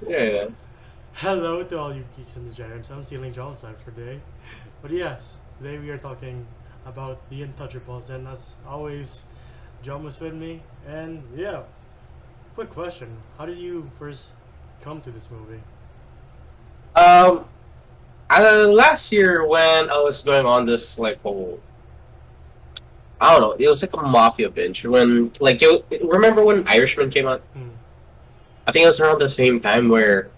Yeah. Hello to all you geeks and degenerates. I'm stealing John's life for today. But yes, today we are talking about the Untouchables, and as always, John was with me. And yeah, quick question: how did you first come to this movie? Um, Last year when I was going on this like whole, I don't know, it was like a mafia binge. When like remember when Irishman came out? Hmm. I think it was around the same time where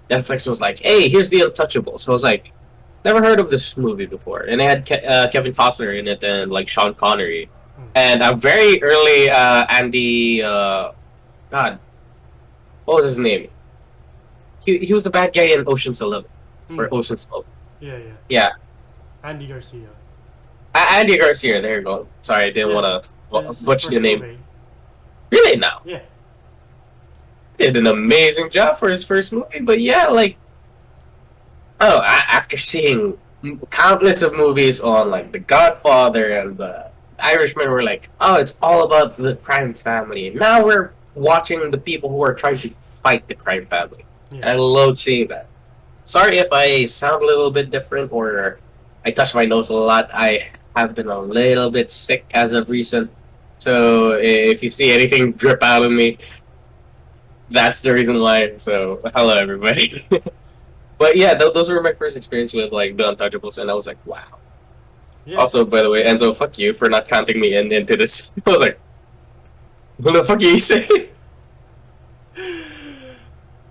Netflix was like, "Hey, here's the Untouchables." So I was like, never heard of this movie before, and it had Kevin Costner in it and like Sean Connery, Hmm. and a very early Andy. God, what was his name? He was the bad guy in Ocean's 11 Hmm. or Ocean's 12. Yeah, yeah. Yeah, Andy Garcia. Andy Garcia. There you go. Sorry, I didn't Yeah, want to his butcher the first name. movie. Really, now Yeah. did an amazing job for his first movie. But yeah, like after seeing countless of movies on like The Godfather and The Irishman, we're like, oh, it's all about the crime family. Now we're watching the people who are trying to fight the crime family, Yeah. and I love seeing that. Sorry if I sound a little bit different or I touch my nose a lot. I have been a little bit sick as of recent. So if you see anything drip out of me, that's the reason why. So hello everybody. But yeah, those were my first experience with like the Untouchables, and I was like, wow. Yeah. Also, by the way, Enzo, fuck you for not counting me into this. I was like, what the fuck are you saying?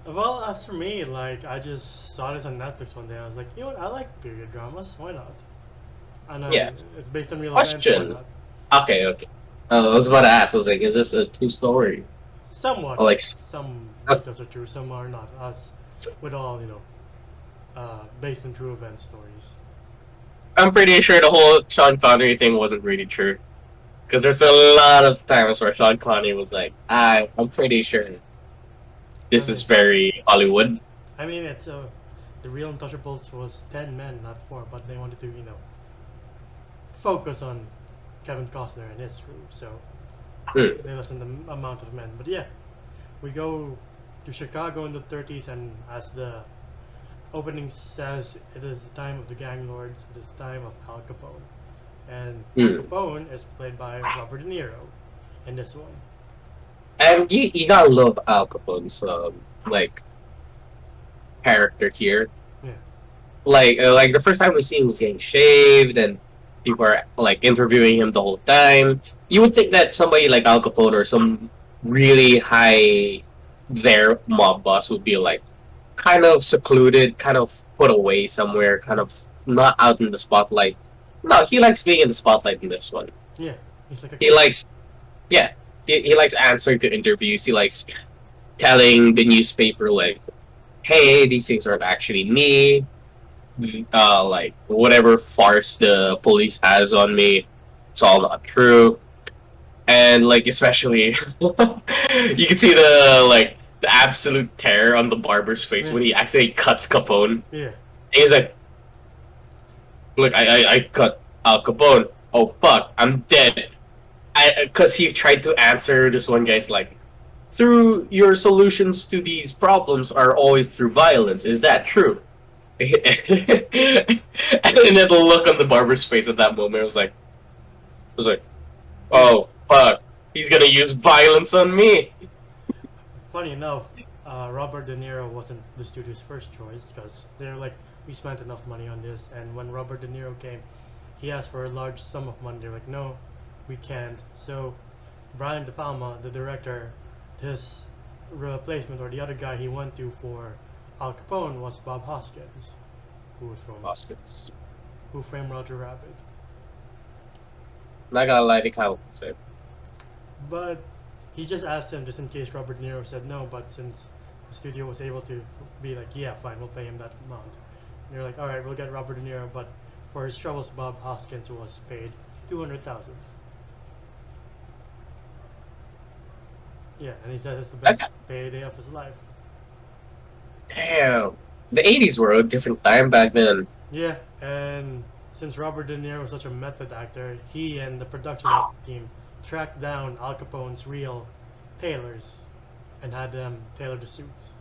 Well, as for me, like I just saw this on Netflix one day. I was like, you know what? I like period dramas. Why not? And Yeah. it's based on real events. Why Question. not? Okay, okay. I was about to ask. I was like, is this a true story? Somewhat. Or like, Some uh, details are true. Some are not. As with all, based on true event stories. I'm pretty sure the whole Sean Connery thing wasn't really true. Because there's a lot of times where Sean Connery was like, I'm pretty sure I this is mean, very Hollywood. it's the real Untouchables was 10 men, not four, but they wanted to focus on Kevin Costner and his crew, so Hmm. they lessened the amount of men. But yeah, we go to Chicago in the 30s, and as the opening says, it is the time of the gang lords. It is the time of Al Capone, and Al Hmm. Capone is played by Robert De Niro in this one. And you gotta love Al Capone's like character here. Yeah, Like the first time we see him was getting shaved, and people are like interviewing him the whole time. You would think that somebody like Al Capone or some really high their mob boss would be like kind of secluded, kind of put away somewhere, kind of not out in the spotlight. No, he likes being in the spotlight in this one. yeah, he's like a He king. likes, yeah, he likes answering to interviews. He likes telling the newspaper like, "Hey, these things aren't actually me. Like whatever farce the police has on me, it's all not true." And like especially, you can see the absolute terror on the barber's face Yeah, when he accidentally cuts Capone. And yeah, he's like, "Look, I cut Al Capone. Oh fuck, I'm dead." Because he tried to answer this one guy's like, through your solutions to these problems are always through violence. Is that true? And then the look on the barber's face at that moment was like, yeah. oh fuck, he's gonna use violence on me. Funny enough, Robert De Niro wasn't the studio's first choice because they're like, we spent enough money on this. And when Robert De Niro came, he asked for a large sum of money. They're like, no, we can't. So Brian De Palma, the director, his replacement or the other guy he went to for Al Capone was Bob Hoskins, who was from Hoskins. Who Framed Roger Rabbit. Not gonna lie, they kind of say, But he just asked him just in case Robert De Niro said no. But since the studio was able to be like, yeah, fine, we'll pay him that amount. And they're like, all right, we'll get Robert De Niro, but for his troubles, Bob Hoskins was paid 200,000. Yeah, and he said it's the best payday of his life. damn. The 80s were a different time back then. Yeah, and since Robert De Niro was such a method actor, he and the production team tracked down Al Capone's real tailors and had them tailor the suits.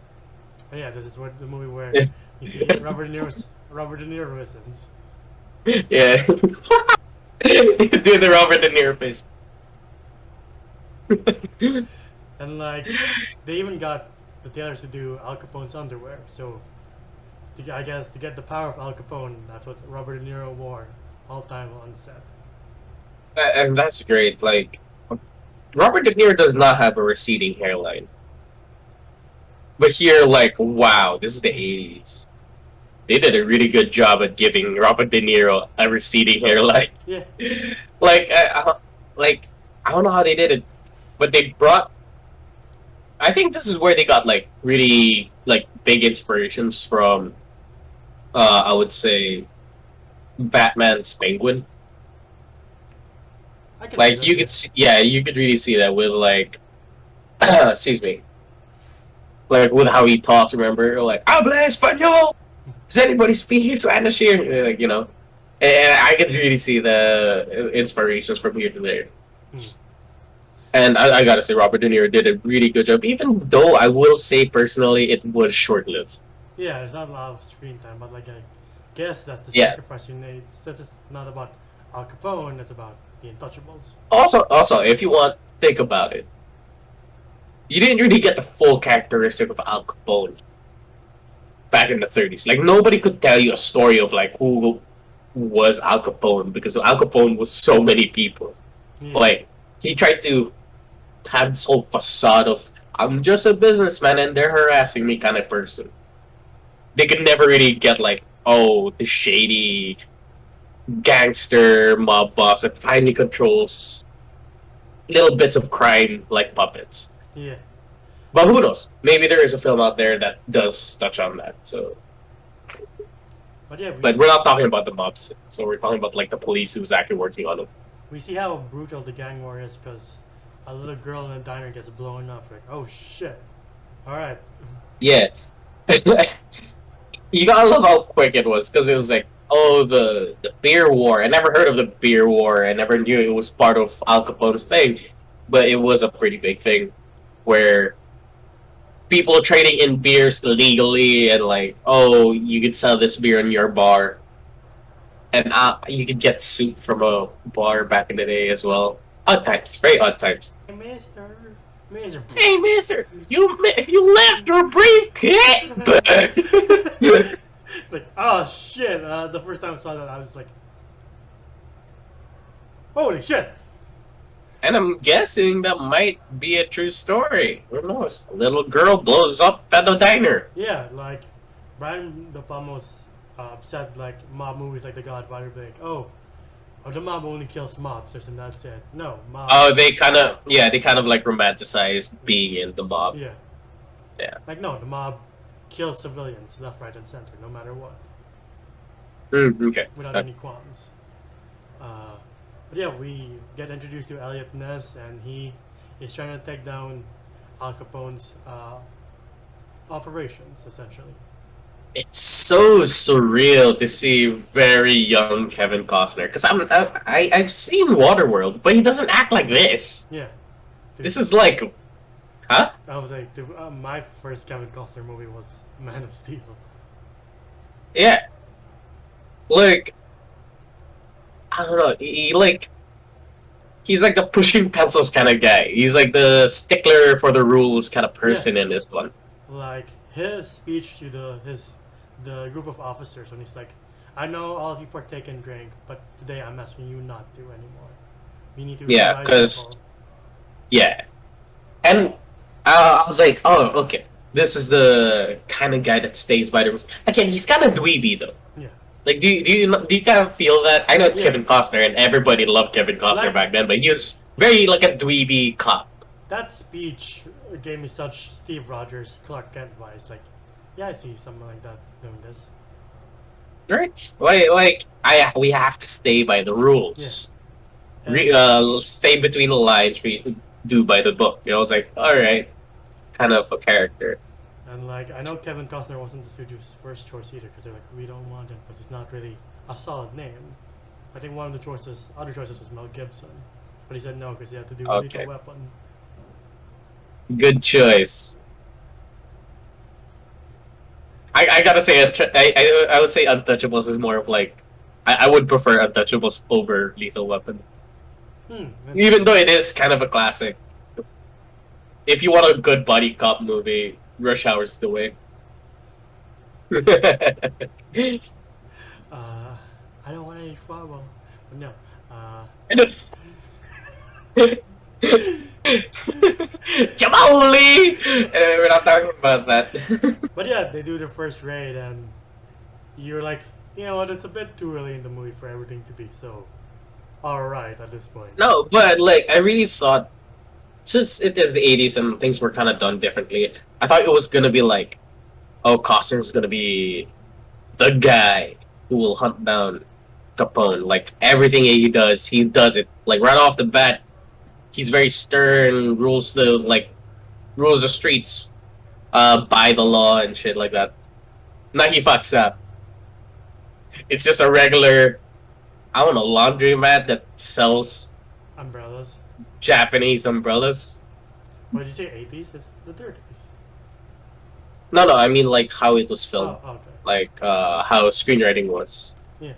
Oh yeah, this is what the movie where Yeah. you see Robert De Niroisms. Yeah. Do the Robert De Niro face. And like, they even got the tailors to do Al Capone's underwear. So, I guess to get the power of Al Capone, that's what Robert De Niro wore all time on set. And that's great. Like Robert De Niro does not have a receding hairline, but here, like, wow, this is the '80s. They did a really good job at giving Robert De Niro a receding hairline. Yeah, like, like I don't know how they did it, but they brought. I think this is where they got like really like big inspirations from. I would say Batman's Penguin. I can see Like that. you could see, yeah, you could really see that with like, excuse me, like with how he talks. Remember, like habla español. Does anybody speak Spanish here? Like and I could really see the inspirations from here to there. And I gotta say, Robert De Niro did a really good job. Even though I will say personally, it was short lived. Yeah, there's not a lot of screen time, but like I guess that's the Yeah. sacrifice you made. Since it's not about Al Capone, it's about the Untouchables. Also, if you want, think about it. You didn't really get the full characteristic of Al Capone back in the '30s. Like nobody could tell you a story of like who was Al Capone because Al Capone was so many people. Yeah. Like he tried to have this whole facade of I'm just a businessman and they're harassing me kind of person. They could never really get like, oh, the shady gangster mob boss that finally controls little bits of crime like puppets. Yeah. But who knows? Maybe there is a film out there that does touch on that. So, But yeah, but we're not talking about the mobs. So we're talking about like the police who's actually working on them. we see how brutal the gang war is because a little girl in a diner gets blown up. Like, oh shit! All right. Yeah. You gotta love how quick it was because it was like, oh, the beer war. I never heard of the beer war. I never knew it was part of Al Capone's thing, but it was a pretty big thing where people trading in beers illegally and like, oh, you could sell this beer in your bar, and you could get soup from a bar back in the day as well. Odd times, very odd times. Hey, Mister. Hey, mister, you left your briefcase. Like, oh shit! The first time I saw that, I was like, holy shit! And I'm guessing that might be a true story. Who knows? A little girl blows up at the diner. Yeah, like Brian De Palma's upset like mob movies like The Godfather, be like, oh, the mob only kills mobsters and that's it. No, mob. Oh, they kind of like romanticize being in the mob. Yeah. Yeah. Like no, the mob kills civilians left, right, and center, no matter what, Okay. without any qualms. But yeah, we get introduced to Elliot Ness, and he is trying to take down Al Capone's operations, essentially. It's so surreal to see very young Kevin Costner because I've seen Waterworld, but he doesn't act like this. Yeah. This is like, huh? I was like, my first Kevin Costner movie was Man of Steel. Yeah. Like, I don't know. He's like the pushing pencils kind of guy. He's like the stickler for the rules kind of person in this one. Like his speech to the group of officers when he's like, I know all of you partake and drink, but today I'm asking you not to anymore. We need to Yeah, rise because above." yeah, and I was like, oh, okay, this is the kind of guy that stays by the rules. Again, he's kind of dweeby though. Yeah. Like, do you kind of feel that? I know it's Yeah. Kevin Costner, and everybody loved Kevin Costner Like- back then, but he was very like a dweeby cop. That speech gave me such Steve Rogers, Clark Kent vibes. Like, yeah, I see someone like that doing this. Right? Like we have to stay by the rules. And- Stay between the lines. Do by the book. You know, I was like, all right, kind of a character. And like, I know Kevin Costner wasn't the studio's first choice either, because they're like, we don't want him because he's not really a solid name. I think one of the other choices was Mel Gibson, but he said no because he had to do Okay. Lethal Weapon. Good choice. I gotta say, I would say Untouchables is more of like I would prefer Untouchables over Lethal Weapon, even though it is kind of a classic. If you want a good buddy cop movie, Rush Hour is the way. Uh, I don't want any trouble. But no. Uh, Jamali! We're not talking about that. but yeah, they do their first raid, and you're like, you know what? It's a bit too early in the movie for everything to be so alright at this point. No, but like I really thought, since it is the '80s and things were kind of done differently, I thought it was gonna be like, oh, Costner's gonna be the guy who will hunt down Capone. Like everything he does it. Like right off the bat, he's very stern, rules the streets, by the law and shit like that. Now he fucks up. It's just a regular, I don't know, laundromat that sells Umbrellas. Japanese umbrellas. What did you say? 80s? It's the 30s. No, I mean like how it was filmed, Oh, okay. like how screenwriting was. Yeah.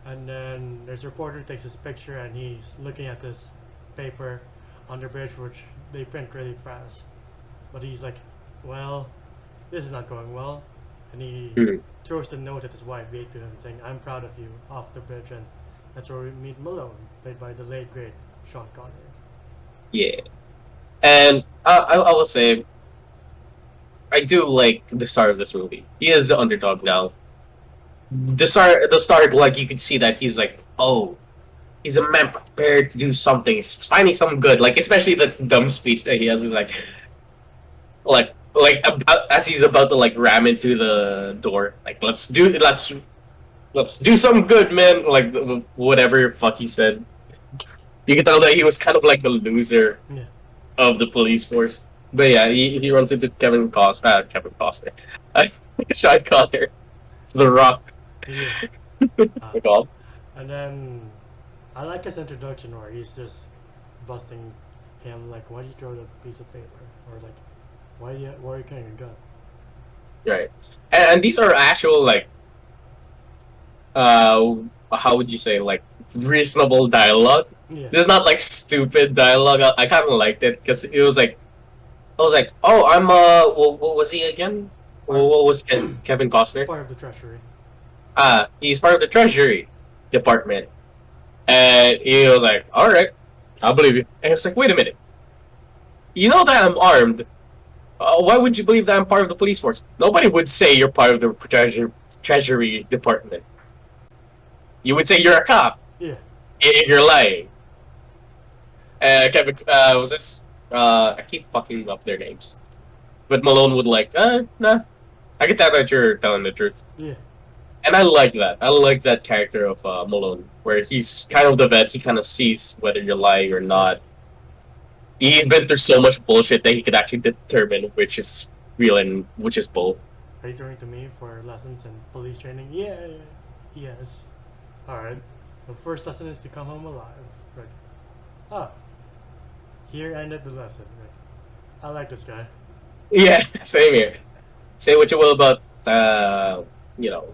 And then there's a reporter takes his picture and he's looking at this paper on the bridge, which they print really fast. But he's like, well, this is not going well. And he Hmm. throws the note that his wife gave to him saying, I'm proud of you, off the bridge. And that's where we meet Malone, played by the late, great Sean Connery. Yeah, and I will say I do like the star of this movie. He is the underdog now. The star, like you could see that he's like, oh, he's a man prepared to do something. He's finding something good. Like especially the dumb speech that he has is like as he's about to like ram into the door. Like let's do some good, man. Like whatever fuck he said. You can tell that he was kind of like the loser Yeah. of the police force. But yeah, he runs into Kevin Costner, Sean Connery, The Rock. Yeah. My God. And then I like his introduction where he's just busting him like, why'd you throw the piece of paper? Or like, why are you carrying a gun? Right, and these are actual like how would you say, like reasonable dialogue. Yeah. This is not like stupid dialogue. I kind of liked it because it was like I was like, oh, I'm what was he again? What was Kevin Costner? Part of the treasury. He's part of the Treasury Department, and he was like, all right, I'll believe you. And he was like, wait a minute, you know that I'm armed. Why would you believe that I'm part of the police force? Nobody would say you're part of the Treasury Department. You would say you're a cop Yeah. if you're lying. Kevin, was this? I keep fucking up their names. But Malone would like, nah. I can tell that you're telling the truth. Yeah. And I like that. I like that character of Malone, where he's kind of the vet. He kind of sees whether you're lying or not. He's been through so much bullshit that he could actually determine which is real and which is bull. Are you turning to me for lessons and police training? Yeah. Yes. Alright. The first lesson is to come home alive. Right. Ah. Here ended the lesson. Right. I like this guy. Yeah, same here. Say what you will about, you know,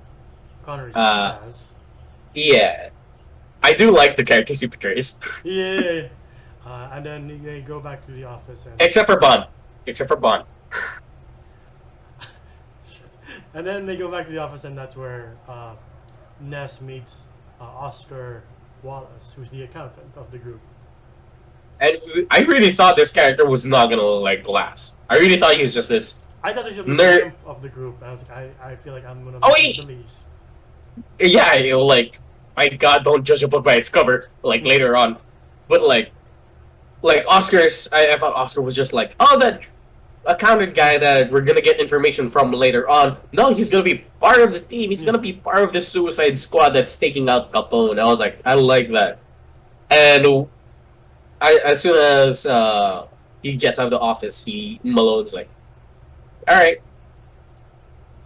Connery's Uh, ass. yeah. I do like the characters he portrays. Yeah. And then they go back to the office and Except for Bond. Except for Bond. shit. And then they go back to the office and that's where Ness meets Oscar Wallace, who's the accountant of the group. And I really thought this character was not gonna, like, last. I really thought he was just this... I thought they should be Nerd. the pimp of the group. I was like, I feel like I'm gonna Oh, be wait. the least. Yeah, you know, like, my god, don't judge a book by its cover, like, later on. But, like Oscar's... I thought Oscar was just like, oh, that accountant guy that we're gonna get information from later on. No, he's gonna be part of the team. He's gonna be part of this Suicide Squad that's taking out Capone. I was like, I like that. And as soon as he gets out of the office, Malone's like, all right,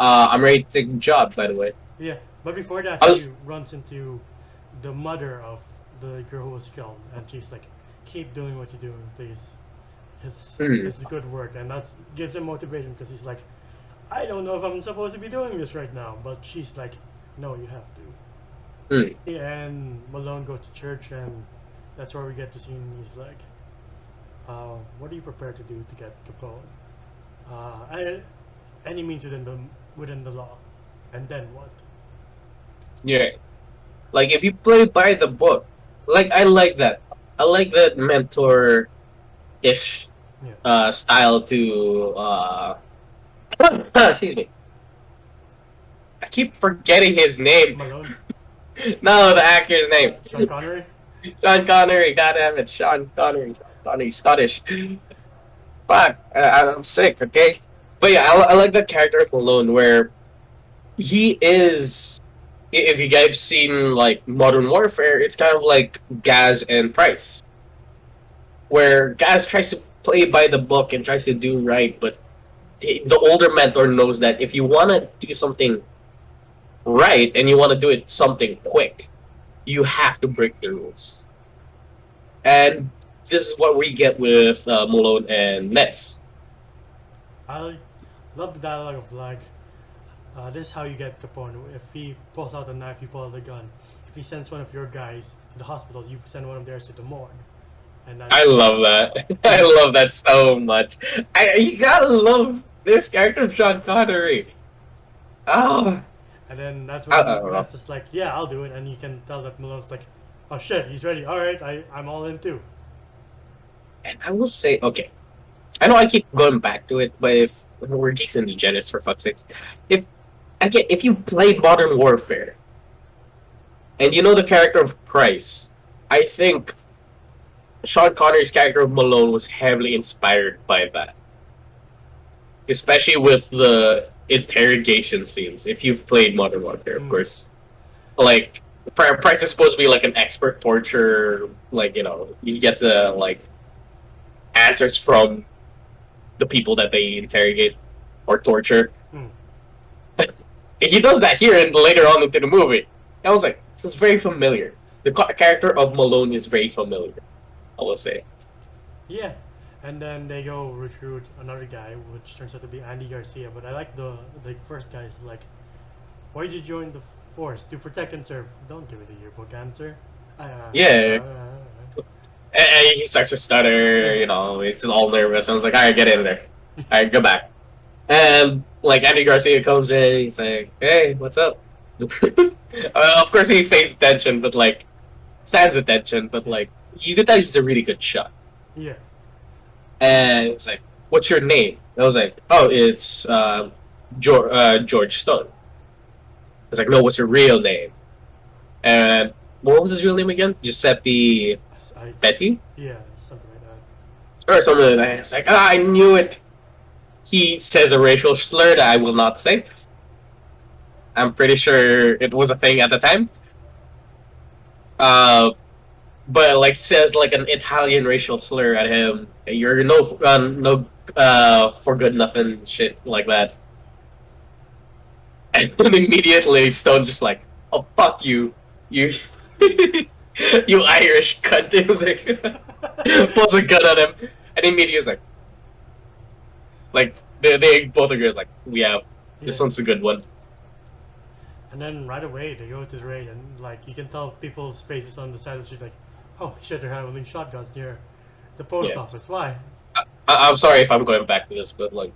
I'm ready to take the job. By the way, Yeah, but before that, I was- he runs into the mother of the girl who was killed, and she's like, "Keep doing what you're doing, please. It's good work," and that gives him motivation because he's like, I don't know if I'm supposed to be doing this right now, but she's like, no, you have to. Mm. And Malone goes to church, and that's where we get to see him. He's like, what are you prepared to do to get Capone? Any means within the law. And then what? Yeah. Like if you play by the book, like I like that. I like that mentor ish Yeah. style to excuse me. I keep forgetting his name. Malone? No, the actor's name. Sean Connery? Sean Connery, god damn it, Sean Connery. Connery, Scottish. Fuck, I'm sick, okay? But yeah, I like that character of Malone where he is. If you guys seen like Modern Warfare, it's kind of like Gaz and Price, where Gaz tries to play by the book and tries to do right, but the older mentor knows that if you want to do something right and you want to do it something quick, you have to break the rules. And this is what we get with Malone and Ness. I love the dialogue of like, this is how you get Capone. If he pulls out a knife, you pull out a gun. If he sends one of your guys to the hospital, you send one of theirs to the morgue. And that's, I love that. I love that so much. You gotta love this character of Sean Connery. Oh, and then that's I when don't know. that's just like, yeah, I'll do it. And you can tell that Malone's like, oh shit, he's ready. All right, I'm all in too. And I will say, okay, I know I keep going back to it, but if we're geeks and degenerates for fuck's sakes, if again, if you play Modern Warfare and you know the character of Price, I think Sean Connery's character of Malone was heavily inspired by that, especially with the interrogation scenes. If you've played Modern Warfare, of course, like Price is supposed to be like an expert torturer. Like he gets like answers from the people that they interrogate or torture. Mm. And he does that here and later on into the movie. I was like, this is very familiar. The character of Malone is very familiar, I will say. Yeah. And then they go recruit another guy, which turns out to be Andy Garcia. But I like the first guy's like, why did you join the force? To protect and serve. Don't give me the yearbook answer. Yeah. And he starts to stutter, he's all nervous. I was like, alright, get in there. Alright, go back. And, like, Andy Garcia comes in, he's like, hey, what's up? Of course he pays attention, but, like, stands attention, but, like, you could tell he's a really good shot. Yeah. And it's like, what's your name? I was like, oh, it's George Stone. I was like, no, what's your real name? And what was his real name again? Giuseppe Betty? Yeah, something like that. Or something like that. It's like, I knew it. He says a racial slur that I will not say. I'm pretty sure it was a thing at the time. But like says like an Italian racial slur at him. You're no for good nothing shit like that. And then immediately Stone just like, oh fuck you, you you Irish cunt. It was like pulls a gun on him, and immediately is like they both agree like, yeah, this one's a good one. And then right away they go to the raid, and like you can tell people's faces on the side of the street like, oh shit, they're handling shotguns near the post office. Why? I'm sorry if I'm going back to this, but like,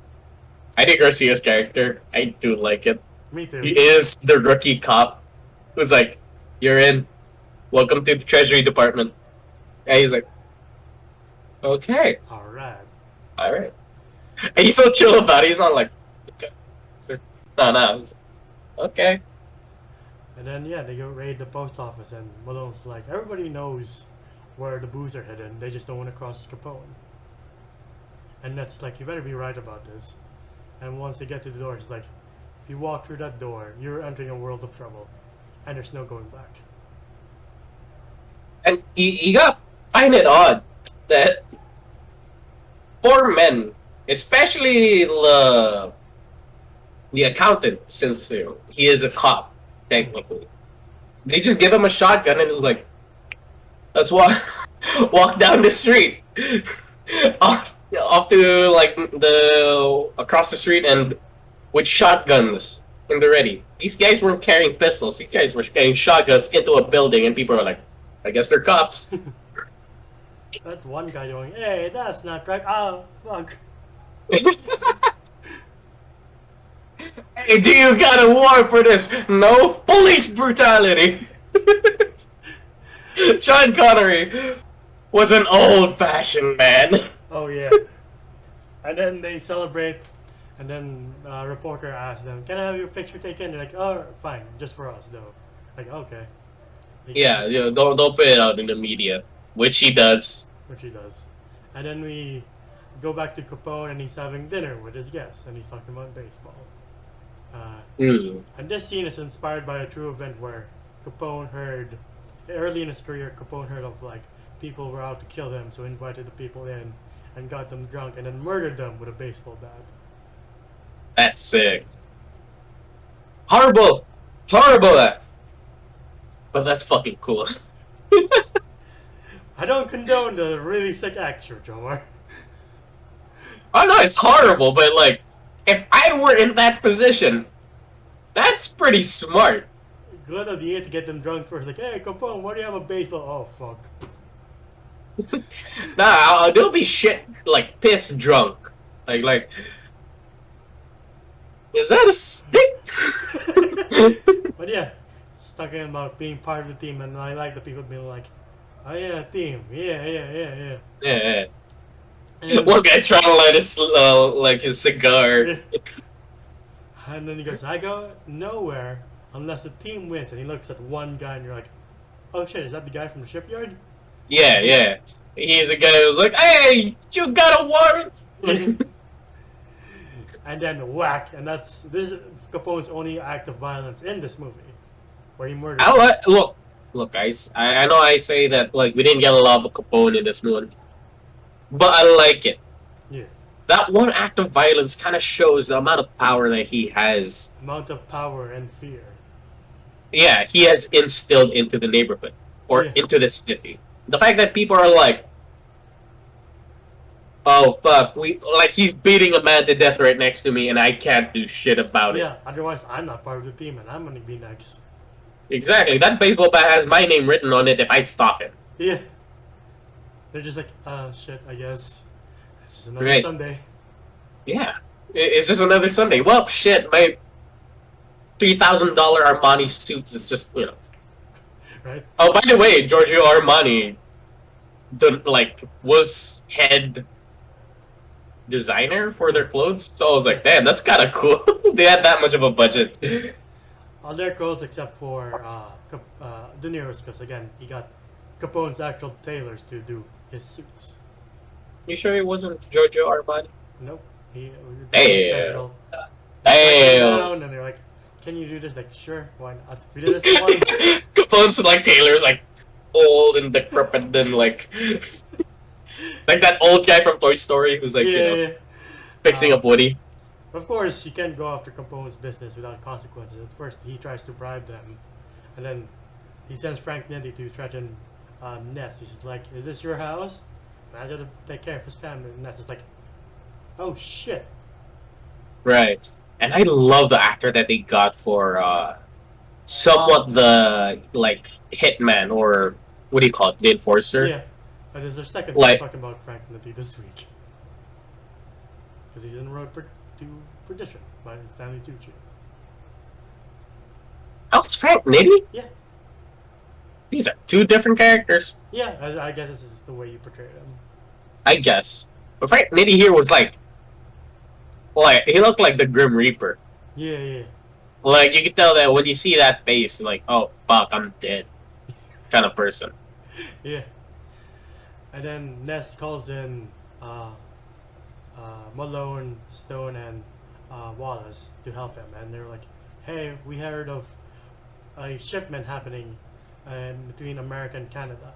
I think Garcia's character, I do like it. Me too. He is the rookie cop who's like, you're in. Welcome to the Treasury Department. And he's like, okay. Alright. Alright. And he's so chill about it. He's not like, okay. Sir. No. He's like, okay. And then, yeah, they go raid the post office, and Malone's like, everybody knows where the booze are hidden. They just don't want to cross Capone. And that's like, you better be right about this. And once they get to the door, he's like, if you walk through that door, you're entering a world of trouble. And there's no going back. And you gotta find it odd that poor men, especially the accountant, since he is a cop, technically, they just give him a shotgun and it was like, let's walk down the street off to like across the street and with shotguns in the ready. These guys weren't carrying pistols. These guys were carrying shotguns into a building, and people are like, I guess they're cops. That one guy going, hey, that's not right. Oh, fuck. Hey, do you got a warrant for this? No? Police brutality! Sean Connery was an old-fashioned man. Oh, yeah. And then they celebrate, and then a reporter asks them, can I have your picture taken? They're like, oh, fine, just for us, though. Like, okay. Yeah, don't put it out in the media, which he does. Which he does. And then we go back to Capone, and he's having dinner with his guests, and he's talking about baseball. And this scene is inspired by a true event where Capone heard, early in his career, Capone heard of like people were out to kill him, so he invited the people in and got them drunk and then murdered them with a baseball bat. That's sick. Horrible! Horrible! But that's fucking cool. I don't condone the really sick act, Jomar. Oh no, it's horrible, but like, if I were in that position, that's pretty smart. Good idea to get them drunk first. Like, hey, Capone, why do you have a baseball? Oh, fuck. Nah, they'll be shit, like, piss drunk. Like, is that a stick? But yeah, it's talking about being part of the team, and I like the people being like, oh yeah, team, yeah. Yeah. And One guy's trying to light his cigar. Yeah. And then he goes, I go nowhere unless the team wins. And he looks at one guy, and you're like, oh shit, is that the guy from the shipyard? Yeah. He's the guy who's like, hey, you got a warrant? And then whack, and this is Capone's only act of violence in this movie, where he murders. Look, guys. I know I say that like we didn't get a lot of Capone in this movie, but I like it. Yeah. That one act of violence kind of shows the amount of power that he has. Amount of power and fear. Yeah, he has instilled into the neighborhood or into the city. The fact that people are like, oh fuck, he's beating a man to death right next to me, and I can't do shit about it. Yeah, otherwise I'm not part of the team, and I'm gonna be next. Exactly. That baseball bat has my name written on it if I stop him. Yeah. They're just like, shit, I guess. It's just another Sunday. Yeah. It's just another Sunday. Well, shit, my $3,000 Armani suit is just, Right? Oh, by the way, Giorgio Armani was head designer for their clothes. So I was like, damn, that's kind of cool. They had that much of a budget. All their clothes except for De Niro's, because again, he got Capone's actual tailors to do his suits. You sure it wasn't Giorgio Armani? Nope. He Damn. Down, and they're like, can you do this? Like, sure, why not? We did this once. Capone's like tailor's like old and decrepit and like that old guy from Toy Story who's like fixing up Woody. Of course, you can't go after Capone's business without consequences. At first, he tries to bribe them, and then he sends Frank Nitti to threaten Ness. He's like, "Is this your house?" And I got to take care of his family. And Ness is like, "Oh shit!" Right, and I love the actor that they got for somewhat the hitman, or what do you call it, the enforcer? Yeah, that is their second time talking about Frank Nitti this week because he's in Road to Perdition by Stanley Tucci. Oh, it's Frank Nitti? Yeah. These are two different characters. Yeah, I guess this is the way you portray them. I guess. But Frank Nitti here was like, he looked like the Grim Reaper. Yeah. Like, you can tell that when you see that face, like, oh, fuck, I'm dead. Kind of person. Yeah. And then Ness calls in Malone, Stone, and Wallace to help him. And they're like, hey, we heard of a shipment happening between America and Canada.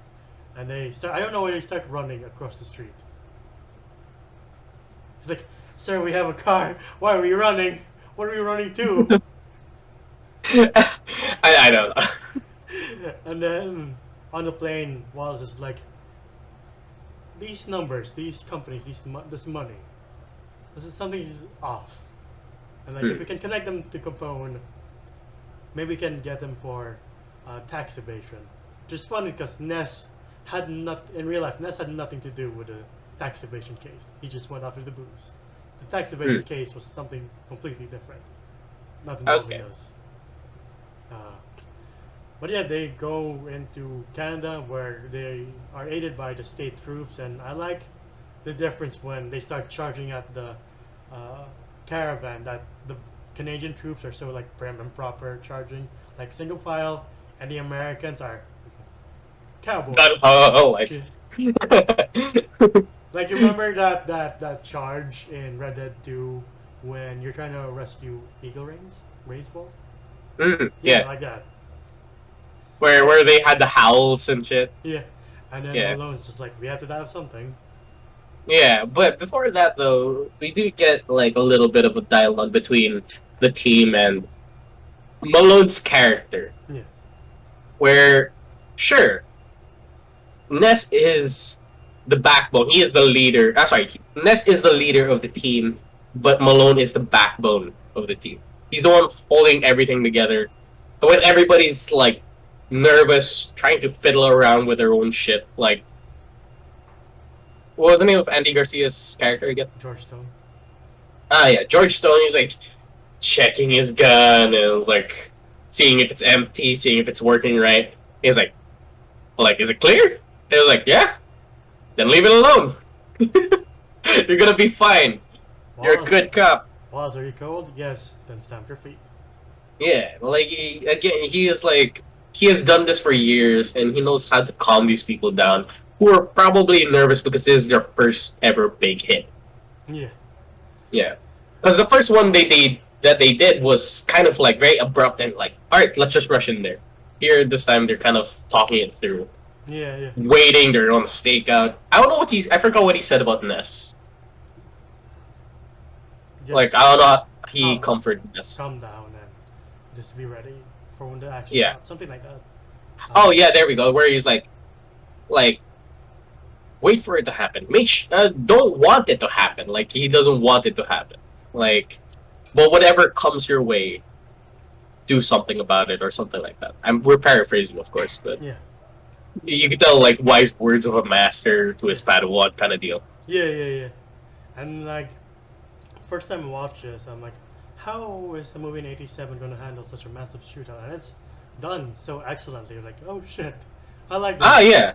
And they start, I don't know why they start running across the street. He's like, sir, we have a car. Why are we running? What are we running to? I don't know. And then on the plane, Wallace is like, these numbers, these companies, this money, something is off. And like if we can connect them to Capone, maybe we can get them for tax evasion. Just funny because Ness had not in real life. Ness had nothing to do with the tax evasion case. He just went after the booze. The tax evasion case was something completely different, not involving us. But yeah, they go into Canada where they are aided by the state troops, and I like the difference when they start charging at the caravan that the Canadian troops are so like prim and proper charging, like single file, and the Americans are cowboys. Like you remember that charge in Red Dead 2 when you're trying to rescue Eagle Rainsfall? Yeah, like that. Where they had the howls and shit. Yeah, and then Malone's just like, we have to have something. Yeah, but before that though, we do get like a little bit of a dialogue between the team and Malone's character. Yeah. Where, sure, Ness is the backbone. He is the leader. Ness is the leader of the team, but Malone is the backbone of the team. He's the one holding everything together. When everybody's like nervous, trying to fiddle around with their own shit, like what was the name of Andy Garcia's character again? George Stone. Ah, yeah, George Stone. He's like checking his gun and it was like seeing if it's empty, seeing if it's working right. He's like, is it clear? It was like, yeah. Then leave it alone. You're gonna be fine. You're a good cop. Walls, are you cold? Yes. Then stamp your feet. Yeah, like he has done this for years, and he knows how to calm these people down who are probably nervous because this is their first ever big hit. Yeah. Yeah, because the first one they did was kind of like very abrupt and like, all right, let's just rush in there. Here, this time they're kind of talking it through. Yeah. Waiting, they're on a stakeout. I don't know I forgot what he said about Ness. Just like, I don't know how he comforted Ness. Calm down and just be ready for when the action happens. Something like that. Oh yeah, there we go. Where he's like, wait for it to happen. Don't want it to happen. Like he doesn't want it to happen. Like, but whatever comes your way, do something about it or something like that. We're paraphrasing, of course, but yeah, you can tell like wise words of a master to his Padawan kind of deal. Yeah. And like, first time I watched this, I'm like, how is the movie in '87 going to handle such a massive shootout? And it's done so excellently. Like, oh shit, I like that. Ah, yeah.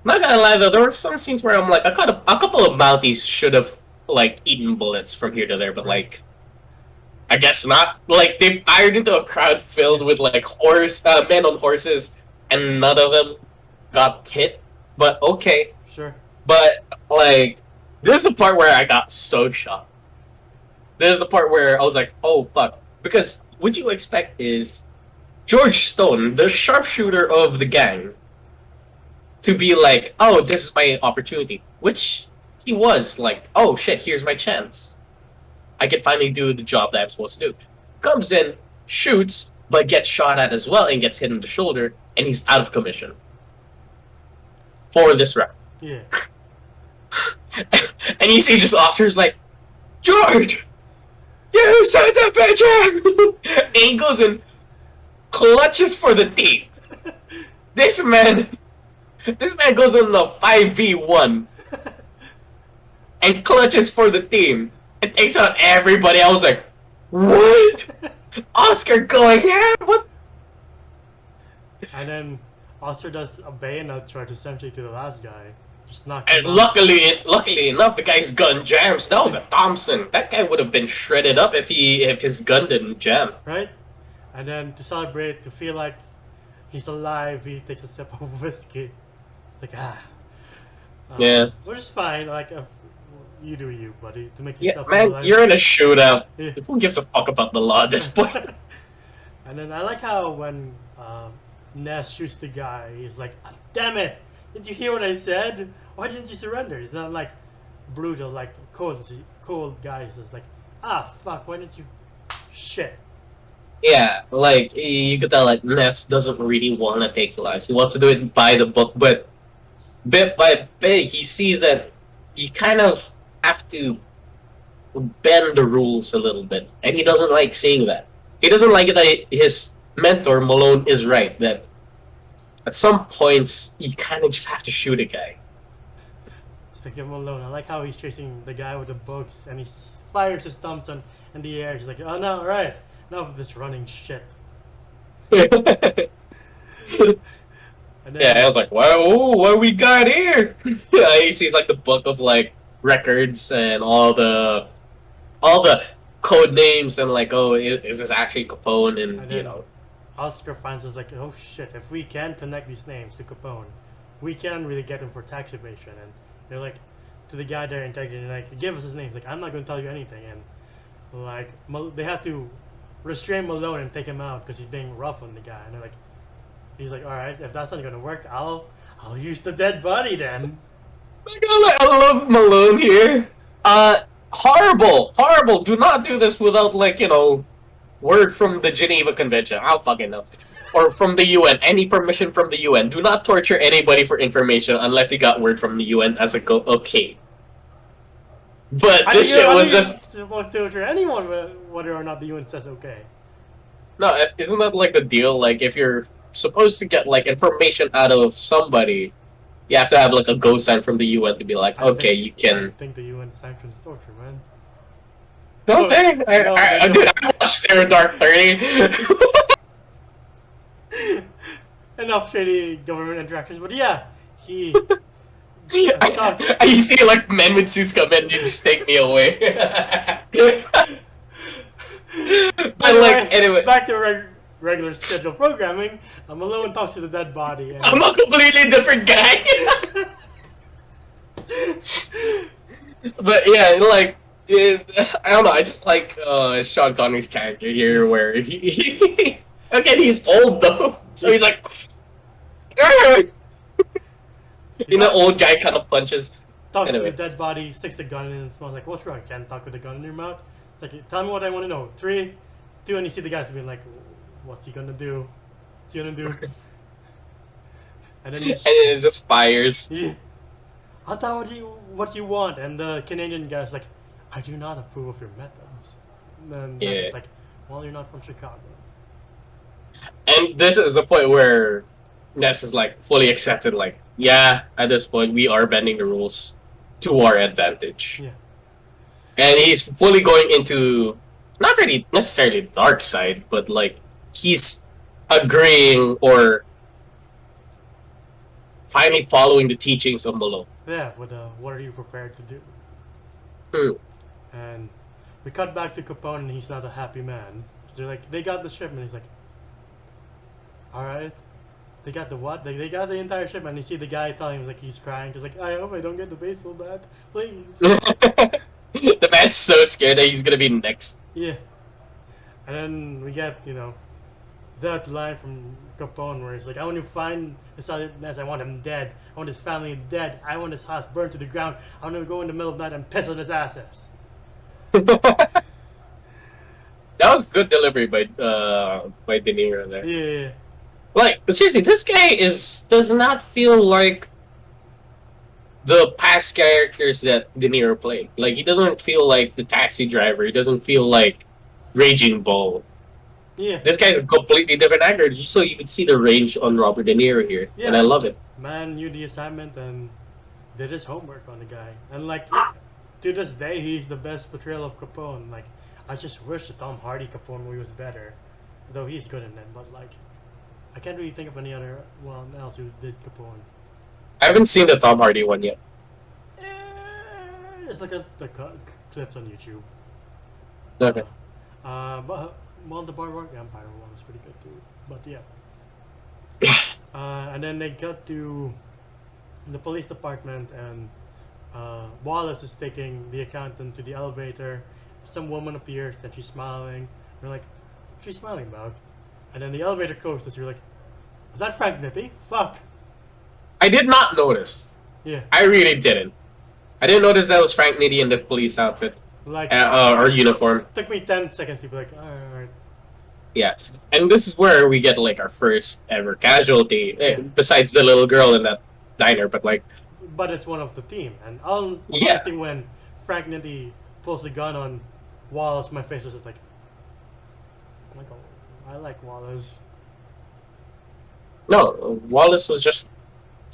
Not gonna lie though, there were some scenes where I'm like, a couple of Mounties should have like eaten bullets from here to there, but like, I guess not. Like they fired into a crowd filled with like men on horses, and none of them got hit. But okay, sure. But like, this is the part where I got so shocked. This is the part where I was like, oh fuck, because what you expect is George Stone, the sharpshooter of the gang, to be like, oh, this is my opportunity. Which he was like, oh shit, here's my chance. I can finally do the job that I'm supposed to do. Comes in, shoots, but gets shot at as well and gets hit in the shoulder, and he's out of commission. For this round. Yeah. And you see just officers like, George! You sons of bitches! And he goes and clutches for the team. This man goes on the 5v1 and clutches for the team and takes out everybody. I was like, what? Oscar going, yeah, what? And then Oscar does a bayonet charge essentially to the last guy. Just knock And him out. luckily enough, the guy's gun jams. That was a Thompson. That guy would have been shredded up if his gun didn't jam. Right? And then to celebrate, to feel like he's alive, he takes a sip of whiskey. It's like, Yeah. Which is fine, like, if you do you, buddy, to make Yeah, yourself man, alive. you're in a shootout. Yeah. Who gives a fuck about the law at this point? And then I like how when Ness shoots the guy, he's like, "Ah, damn it! Did you hear what I said? Why didn't you surrender?" He's not like brutal, like cold guy. He's just like, ah, fuck, why didn't you? Shit. Yeah, like, you could tell, like, Ness doesn't really want to take lives. He wants to do it by the book, but bit by bit, he sees that you kind of have to bend the rules a little bit, and he doesn't like seeing that. He doesn't like it that his mentor Malone is right that at some points you kind of just have to shoot a guy. Speaking of Malone, I like how he's chasing the guy with the books and he fires his thumbs on in the air. He's like, oh no, alright, enough of this running shit. And Yeah, then I was like, "Wow, what we got here?" Yeah, he sees like the book of like records and all the code names and like, oh, is this actually Capone? and And then Oscar finds us like, oh shit, if we can connect these names to Capone, we can really get him for tax evasion. And they're like, to the guy there interrogating, like, give us his name. He's like, I'm not going to tell you anything. And like, they have to restrain Malone and take him out because he's being rough on the guy. And they're like, he's like, all right, if that's not going to work, I'll use the dead body then. I love Malone here. Horrible, horrible. Do not do this without like word from the Geneva Convention. I'll fucking know. Or from the UN, any permission from the UN. Do not torture anybody for information unless you got word from the UN as a go. Okay, but this shit was just supposed to torture anyone whether or not the UN says okay. no. Isn't that like the deal? Like if you're supposed to get like information out of somebody, you have to have like a go sign from the UN to be like, okay, you I can. think the UN sanctions torture, man. Don't they? No, they Dude, don't. I watched Zero Dark 30. Enough shady government interactions, but yeah, he. You see like men with suits come in and just take me away. But like anyway, back to regular scheduled programming. Malone talks to the dead body, and I'm a completely different guy. But yeah, like I don't know. I just like Sean Connery's character here, where again he's old though, so he's like, old guy kind of punches. talks Anyway. to the dead body, sticks a gun in, and smells like, "What's wrong? Can't talk with a gun in your mouth." It's like, tell me what I want to know. 3, 2, and you see the guys being like, "What's he gonna do? What's he gonna do?" And then And it just fires. yeah. I thought what you want, and the Canadian guy's like, "I do not approve of your methods." And then Yeah. it's like, "Well, you're not from Chicago." And this is the point where Ness is like fully accepted, like, yeah, at this point we are bending the rules to our advantage. Yeah. And he's fully going into not really necessarily the dark side, but like he's agreeing or finally following the teachings of Malone. Yeah, with what are you prepared to do? Hmm. And we cut back to Capone, and he's not a happy man. They're like, they got the shipment. He's like, all right. They got the what? They got the entire shipment. And you see the guy telling him like he's crying. He's like, I hope I don't get the baseball bat, please. The man's so scared that he's gonna be next. Yeah. And then we get that line from Capone where he's like, I want to find this other Ness. I want him dead. I want his family dead. I want his house burned to the ground. I want to go in the middle of the night and piss on his asses. That was good delivery by De Niro there. Yeah. Like, seriously, this guy does not feel like the past characters that De Niro played. Like, he doesn't feel like the taxi driver. He doesn't feel like Raging Bull. Yeah. This guy's a completely different actor, just so you can see the range on Robert De Niro here, Yeah. and I love it. Man knew the assignment and did his homework on the guy. And like, to this day, he's the best portrayal of Capone. Like, I just wish the Tom Hardy Capone movie was better. Though he's good in it, but like, I can't really think of any other one else who did Capone. I haven't seen the Tom Hardy one yet. Just look at the clips on YouTube. Okay. But well, the Boardwalk Empire one was pretty good too. But yeah. And then they got to the police department, and Wallace is taking the accountant to the elevator. Some woman appears, and she's smiling. We're like, what's she smiling about? And then the elevator coasters. You're like, is that Frank Nitti? Fuck. I did not notice. Yeah. I really didn't. I didn't notice that was Frank Nitti in the police outfit Like, or uniform. took me 10 seconds to be like, alright. Yeah, and this is where we get like our first ever casualty, Yeah. besides the little girl in that diner. But like, But it's one of the team. And Yeah. honestly, when Frank Nitti pulls the gun on Wallace, my face was just like, oh, I like Wallace. No, Wallace was just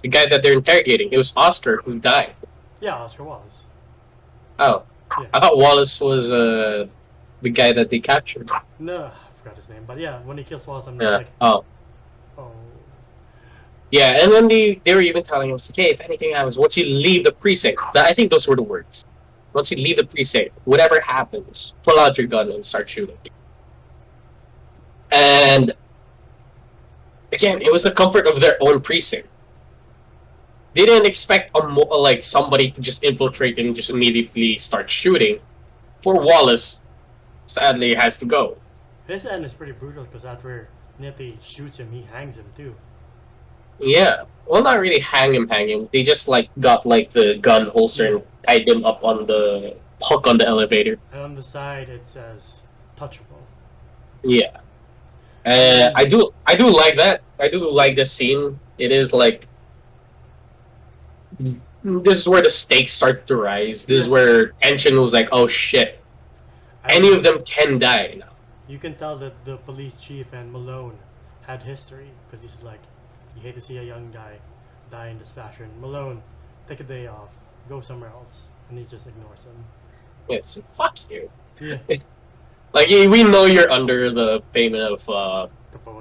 the guy that they're interrogating. It was Oscar who died. Yeah, Oscar Wallace. Oh, Yeah. I thought Wallace was the guy that they captured. No, I forgot his name, but yeah, when he kills Wallace, I'm Yeah. just like, Oh. oh. Yeah, and then they were even telling him, okay, if anything happens, once you leave the precinct, I think those were the words. Once you leave the precinct, whatever happens, pull out your gun and start shooting. And again, it was the comfort of their own precinct. They didn't expect like somebody to just infiltrate and just immediately start shooting. Poor Wallace, sadly, has to go. His end is pretty brutal because after Nitti shoots him, he hangs him too. Yeah, well, not really hang him. They just like got like the gun holster and tied him up on the hook on the elevator. And on the side, it says "touchable." Yeah, I do like that. I do like this scene. It is like this is where the stakes start to rise. This is where tension was like, oh shit, any of them can die now. You can tell that the police chief and Malone had history because he's like, you hate to see a young guy die in this fashion. Malone, take a day off, go somewhere else, and he just ignores him. Yes, fuck you. Yeah. Like we know you're under the payment of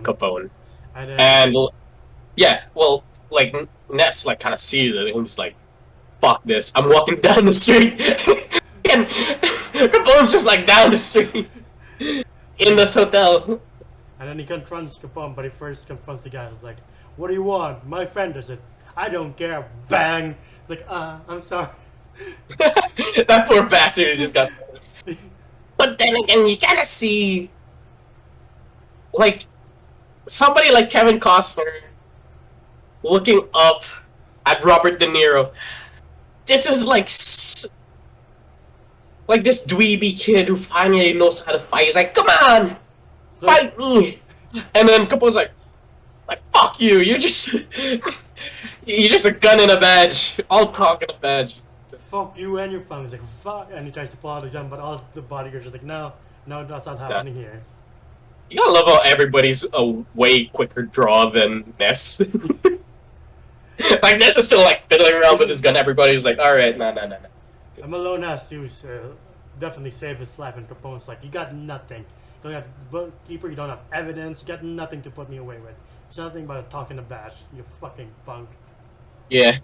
Capone. And yeah, well, like Ness like kind of sees it and he's like, "Fuck this! I'm walking down the street," and Capone's just like down the street in this hotel. And then he confronts Capone, but he first confronts the guy. He's like, "What do you want?" My friend does it. I don't care. Bang! Like, I'm sorry. That poor bastard just got. But then again, you kind of see, like, somebody like Kevin Costner looking up at Robert De Niro. This is like this dweeby kid who finally knows how to fight. He's like, come on, fight me. And then Capone's like fuck you. You're just a gun and a badge. All talk and a badge. Fuck you and your family. He's like, fuck, and he tries to pull out his gun, but all the bodyguards are like, no, that's not happening here. You gotta love how everybody's a way quicker draw than Ness. Like Ness is still like fiddling around with his gun. Everybody's like, all right, no. And Malone has to definitely save his life, and Capone's like, you got nothing. You don't have bookkeeper. You don't have evidence. You got nothing to put me away with. It's nothing but a talk and a bash. You fucking punk. Yeah,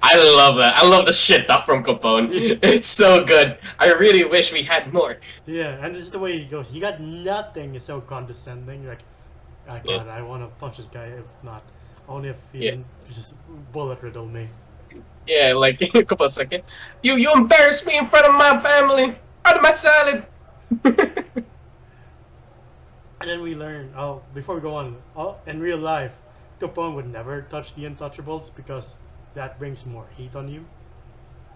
I love that. I love the shit stuff from Capone. It's so good. I really wish we had more. Yeah, and this is the way he goes. You got nothing. Is so condescending. You're like, oh god, I want to punch this guy. If not, only if he didn't just bullet riddle me. Yeah, like Capone's like, you embarrassed me in front of my family, out of my salad. And then we learn. Oh, before we go on, in real life, Capone would never touch the Untouchables because that brings more heat on you.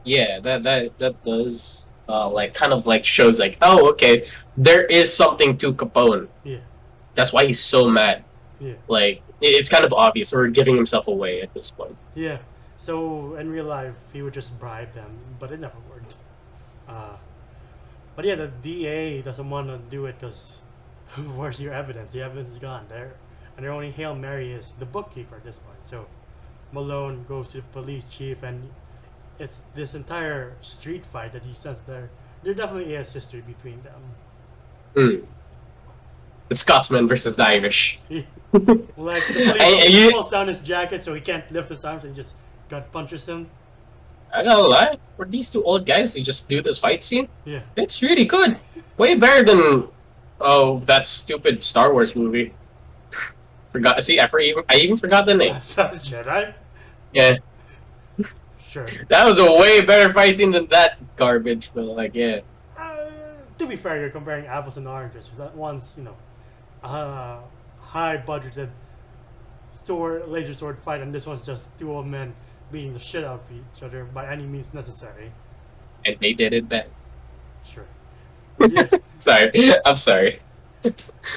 Yeah, that does like kind of like shows like, oh, okay, there is something to Capone. Yeah. That's why he's so mad. Yeah. Like it's kind of obvious, or giving himself away at this point. Yeah. So in real life, he would just bribe them, but it never worked. But yeah, the DA doesn't want to do it because where's your evidence? The evidence is gone there. And their only Hail Mary is the bookkeeper at this point. So Malone goes to the police chief, and it's this entire street fight that he sends there. There definitely is history between them. The Scotsman versus the Irish. Like the police pulls down his jacket so he can't lift his arms and just gut punches him. I gotta lie, for these two old guys who just do this fight scene, yeah, it's really good. Way better than that stupid Star Wars movie. Forgot. See, I even forgot the name. That's Jedi. Yeah. Sure. That was a way better fight scene than that garbage. But like, yeah. To be fair, you're comparing apples and oranges. Because that one's, high budgeted laser sword fight, and this one's just two old men beating the shit out of each other by any means necessary. And they did it bad. Sure. Yeah. Sorry, I'm sorry.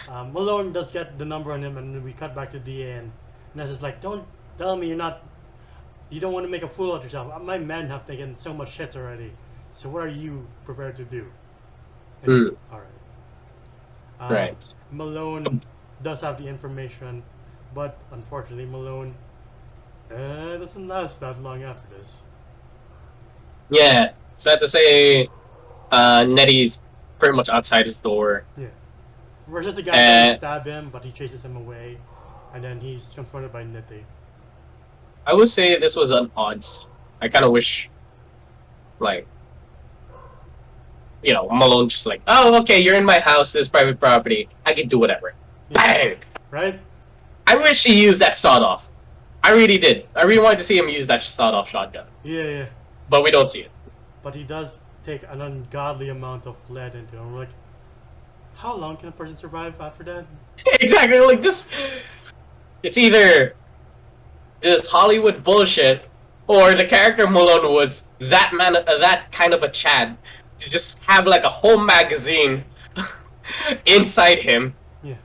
Malone does get the number on him, and we cut back to DA, and Ness is like, "Don't tell me you don't want to make a fool of yourself. My men have taken so much hits already. So what are you prepared to do? And he's Mm, like, all right. right. Malone does have the information, but unfortunately, Malone doesn't last that long after this. Yeah. Sad to say, Nettie's pretty much outside his door. Yeah. Versus the guy trying to And stab him, but he chases him away, and then he's confronted by Nite. I would say this was an odds. I kind of wish, like, Malone just like, oh, okay, you're in my house, this is private property. I can do whatever. Yeah. Bang! Right? I wish he used that sawed off. I really did. I really wanted to see him use that sawed off shotgun. Yeah, yeah. But we don't see it. But he does take an ungodly amount of lead into him. We're like, how long can a person survive after that? Exactly, like this. It's either this Hollywood bullshit, or the character Malone was that kind of a Chad to just have like a whole magazine inside him Yeah.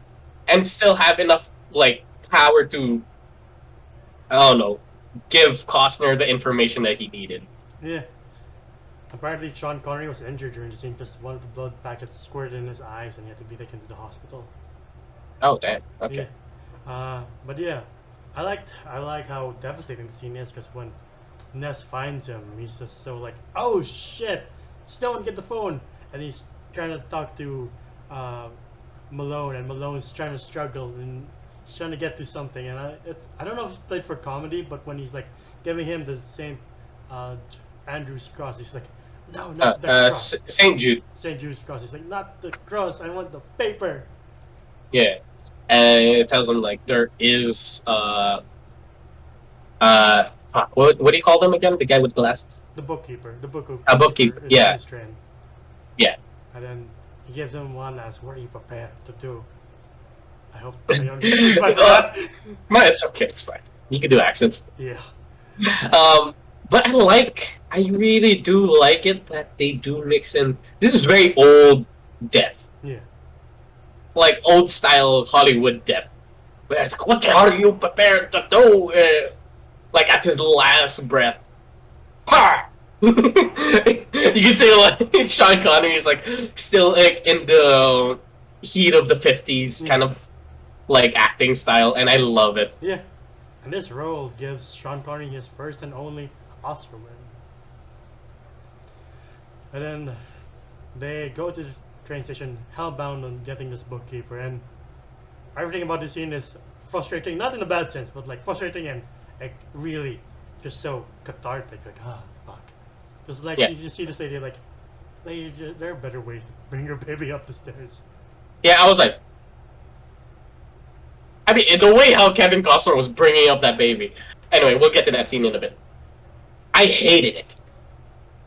and still have enough like power to, I don't know, give Costner the information that he needed. Yeah. Apparently, Sean Connery was injured during the scene because one of the blood packets squirted in his eyes and he had to be taken to the hospital. Oh damn. Okay. Yeah. But yeah, I like how devastating the scene is because when Ness finds him, he's just so like, oh shit, Stone, get the phone, and he's trying to talk to Malone, and Malone's trying to struggle and he's trying to get to something, and I don't know if it's played for comedy, but when he's like giving him the same Andrew's cross, he's like, no, not the cross. St. Jude. St. Jude's cross. He's like, not the cross. I want the paper. Yeah. And it tells him like there is what do you call them again? The guy with glasses. The bookkeeper. The bookkeeper. A bookkeeper. Is Yeah. his train. Yeah. And then he gives him one last. What are you prepared to do? I hope I don't get like that. No, it's okay. It's fine. You can do accents. Yeah. But I really do like it that they do mix in. This is very old death, Yeah. like old style Hollywood death. Where it's like, what are you prepared to do? Like at his last breath. Ha! You can say like Sean Connery is like still like in the heat of the 50s kind of like acting style, and I love it. Yeah. And this role gives Sean Connery his first and only Oscar win. And then they go to the train station, hellbound on getting this bookkeeper, and everything about this scene is frustrating, not in a bad sense, but like frustrating and like really just so cathartic. Like, fuck. Just like you see this lady, like, lady, there are better ways to bring your baby up the stairs. Yeah, I was like, I mean, in the way how Kevin Costner was bringing up that baby. Anyway, we'll get to that scene in a bit. I hated it.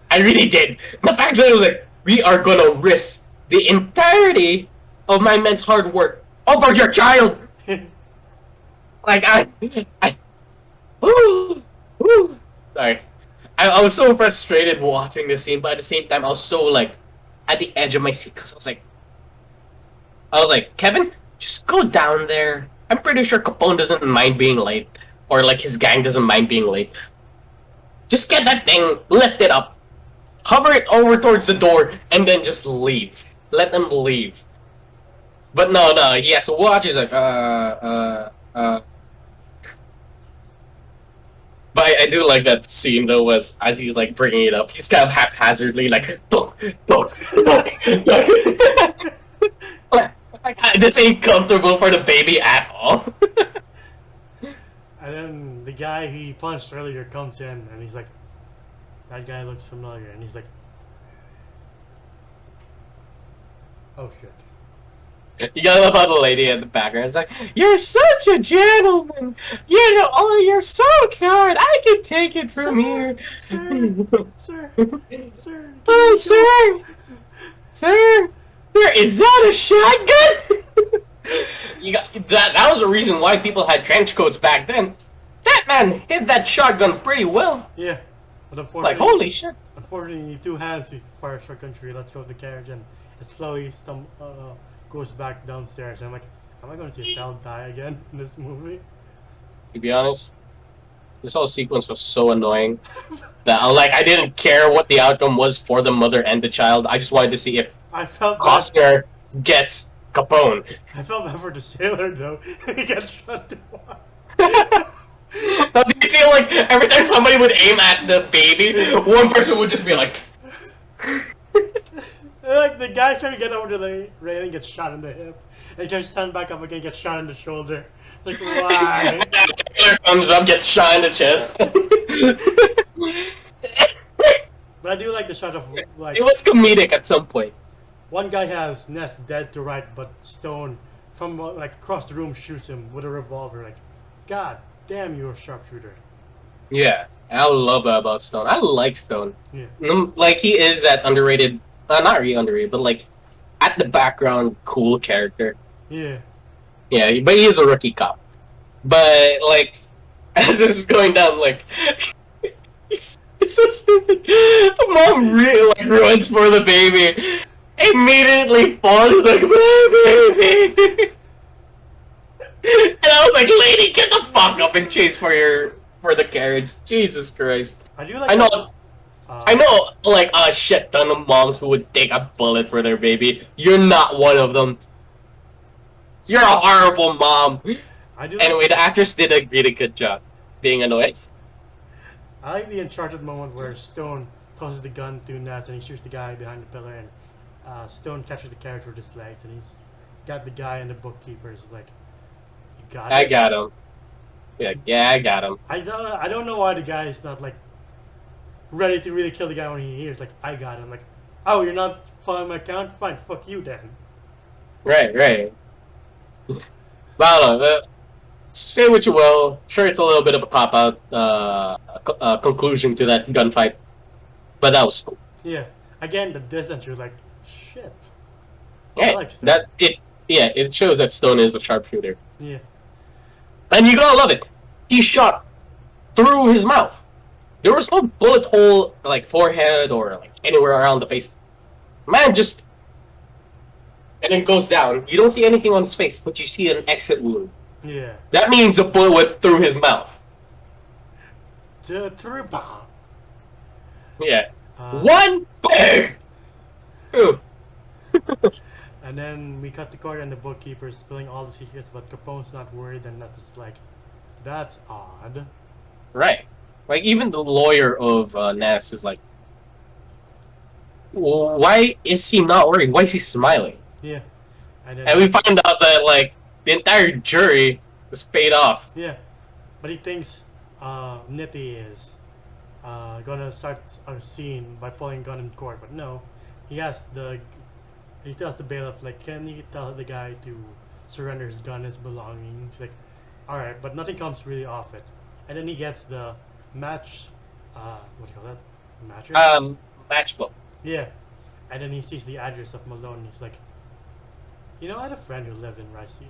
I really did. The fact that it was like, we are gonna risk the entirety of my men's hard work over your child. Like woo. Sorry. I was so frustrated watching this scene, but at the same time, I was so like at the edge of my seat because I was like, Kevin, just go down there. I'm pretty sure Capone doesn't mind being late, or like his gang doesn't mind being late. Just get that thing, lift it up, hover it over towards the door, and then just leave. Let them leave. But no, he has to watch. He's like, But I do like that scene though, as he's like bringing it up, he's kind of haphazardly like, like this ain't comfortable for the baby at all. And then the guy he punched earlier comes in, and he's like, that guy looks familiar, and he's like, oh shit. You gotta love how the lady in the background is like, you're such a gentleman! You're so kind! I can take it from here! Sir! Oh, sir, is that a shotgun? That was the reason why people had trench coats back then. That man hit that shotgun pretty well. Yeah. But like, holy shit. Unfortunately, 2 hands to fire shotgun tree. Let's go to the carriage, and it slowly goes back downstairs. And I'm like, am I going to see a child die again in this movie? To be honest, This whole sequence was so annoying that like I didn't care what the outcome was for the mother and the child. I just wanted to see if I felt bad. Costner gets Capone. I felt bad for the sailor though. He got shot to one. Now, do you see like every time somebody would aim at the baby, one person would just be like, Like the guy trying to get over to the railing gets shot in the hip, and he tries to stand back up again, gets shot in the shoulder. Like why? sailor comes up, gets shot in the chest. But I do like the shot of like It was comedic at some point. one guy has Ness dead to right, but Stone from like across the room shoots him with a revolver. Like, God damn, you're a sharpshooter. Yeah, I love that about Stone. I like Stone. Yeah. Like he is that underrated, not really underrated, but like at the background, cool character. Yeah. Yeah, but he is a rookie cop. But like, as this is going down, like, it's so stupid. The mom really like runs for the baby. Immediately falls like baby. And I was like, lady, get the fuck up and chase for the carriage. Jesus Christ. I do like. I know. that, I know, like, a shit ton of moms who would take a bullet for their baby. You're not one of them. You're a horrible mom. I do. Like, Anyway, the actress did a really good job being annoyed. I like the Uncharted moment where Stone tosses the gun to Ness and he shoots the guy behind the pillar, and Stone catches the carriage with his legs, and he's got the guy and the bookkeepers like, you got it. I got him. Yeah, I got him. I don't know why the guy is not like ready to really kill the guy when he hears like, I got him. Like, oh, you're not following my account? Fine, fuck you then. Right. But I don't know. Say what you will. Sure, it's a little bit of a cop-out conclusion to that gunfight. But that was cool. Yeah. Again, the distance, you're like, shit. Yeah, I like Stone. it shows that Stone is a sharpshooter. Yeah. And you gotta love it. He shot through his mouth. There was no bullet hole, like, forehead or, like, anywhere around the face. Man just... And then goes down. You don't see anything on his face, but you see an exit wound. Yeah. That means a bullet went through his mouth. Trooper. Yeah. One, bang! Two. And then we cut the cord and the bookkeeper spilling all the secrets, but Capone's not worried, and that's just like, that's odd. Right. Like, even the lawyer of Ness is like, why is he not worried? Why is he smiling? Yeah. And we find out that, like, the entire jury was paid off. Yeah. But he thinks Nitty is gonna start a scene by pulling a gun in court, but no. He tells the bailiff, like, can you tell the guy to surrender his gun, his belongings? He's like, alright, but nothing comes really off it. And then he gets the match, what do you call that? Mattress? Matchbook. Yeah. And then he sees the address of Malone, and he's like, you know, I had a friend who lived in Ricine.